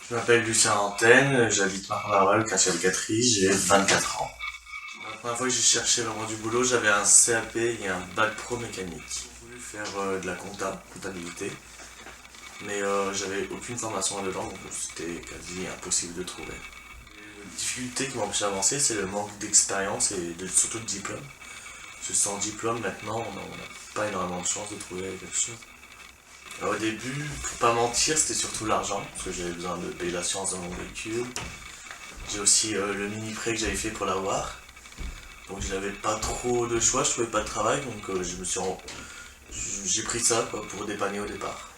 Je m'appelle Lucien Antenne, j'habite Marne-la-Vallée, quartier Alcatraz, j'ai 24 ans. La première fois que j'ai cherché vraiment du boulot, j'avais un CAP et un bac pro mécanique. J'ai voulu faire de la comptabilité, mais j'avais aucune formation là-dedans, donc c'était quasi impossible de trouver. Les difficultés qui m'empêchent d'avancer, c'est le manque d'expérience et surtout de diplôme. Parce que sans diplôme, maintenant, on n'a pas énormément de chance de trouver quelque chose. Au début, pour pas mentir, c'était surtout l'argent, parce que j'avais besoin de payer l'assurance de mon véhicule. J'ai aussi le mini prêt que j'avais fait pour l'avoir. Donc je n'avais pas trop de choix, je trouvais pas de travail, donc j'ai pris ça quoi, pour dépanner au départ.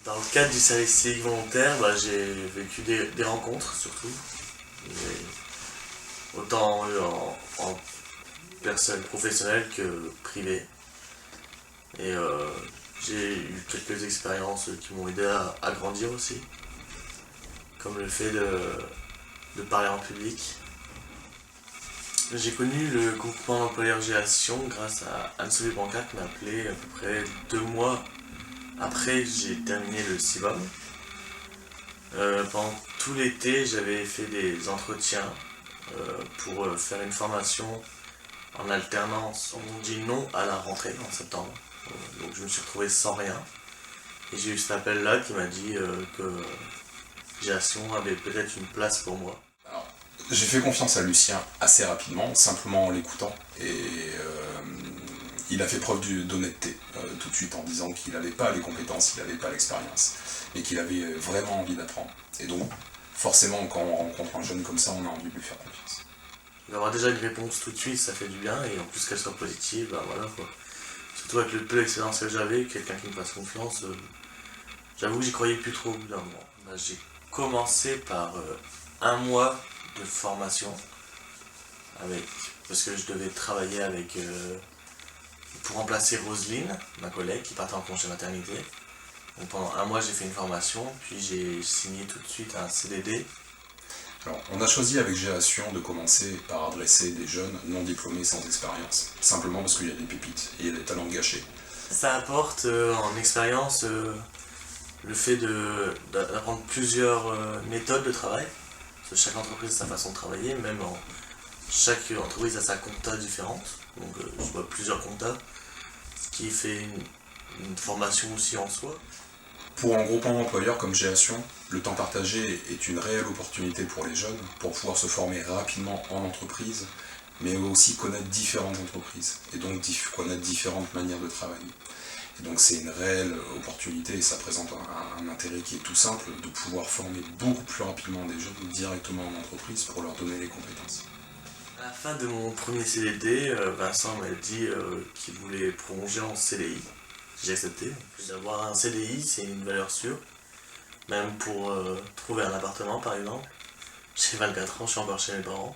Dans le cadre du service civique volontaire, j'ai vécu des rencontres surtout. Autant en personne professionnelle que privée. Et j'ai eu quelques expériences qui m'ont aidé à grandir aussi, comme le fait de parler en public. J'ai connu le groupement d'employeurs Géation grâce à Anne-Sophie Brancard qui m'a appelé à peu près 2 mois après que j'ai terminé le CIVAM. Pendant tout l'été, j'avais fait des entretiens pour faire une formation en alternance. On m'a dit non à la rentrée en septembre. Donc je me suis retrouvé sans rien. Et j'ai eu cet appel-là qui m'a dit que Géation avait peut-être une place pour moi. Alors, j'ai fait confiance à Lucien assez rapidement, simplement en l'écoutant. Et il a fait preuve d'honnêteté tout de suite en disant qu'il n'avait pas les compétences, il n'avait pas l'expérience, mais qu'il avait vraiment envie d'apprendre. Et donc, forcément, quand on rencontre un jeune comme ça, on a envie de lui faire confiance. D'avoir déjà une réponse tout de suite, ça fait du bien, et en plus qu'elle soit positive, voilà quoi. Surtout avec le peu d'expérience que j'avais, quelqu'un qui me fasse confiance, j'avoue que j'y croyais plus trop au bout d'un moment. J'ai commencé par 1 mois de formation, parce que je devais travailler pour remplacer Roselyne, ma collègue, qui partait en congé maternité. Donc pendant 1 mois, j'ai fait une formation, puis j'ai signé tout de suite un CDD. Alors, on a choisi avec Géation de commencer par adresser des jeunes non diplômés sans expérience, simplement parce qu'il y a des pépites et il y a des talents gâchés. Ça apporte en expérience le fait d'apprendre plusieurs méthodes de travail. Parce que chaque entreprise a sa façon de travailler, chaque entreprise a sa compta différente. Donc je vois plusieurs comptas, ce qui fait une formation aussi en soi. Pour un groupement d'employeurs comme Géation, le temps partagé est une réelle opportunité pour les jeunes pour pouvoir se former rapidement en entreprise, mais aussi connaître différentes entreprises et donc connaître différentes manières de travailler. Et donc c'est une réelle opportunité et ça présente un intérêt qui est tout simple de pouvoir former beaucoup plus rapidement des jeunes directement en entreprise pour leur donner les compétences. À la fin de mon premier CDD, Vincent m'a dit qu'il voulait prolonger en CDI. J'ai accepté. D'avoir un CDI, c'est une valeur sûre. Même pour trouver un appartement, par exemple. J'ai 24 ans, je suis encore chez mes parents.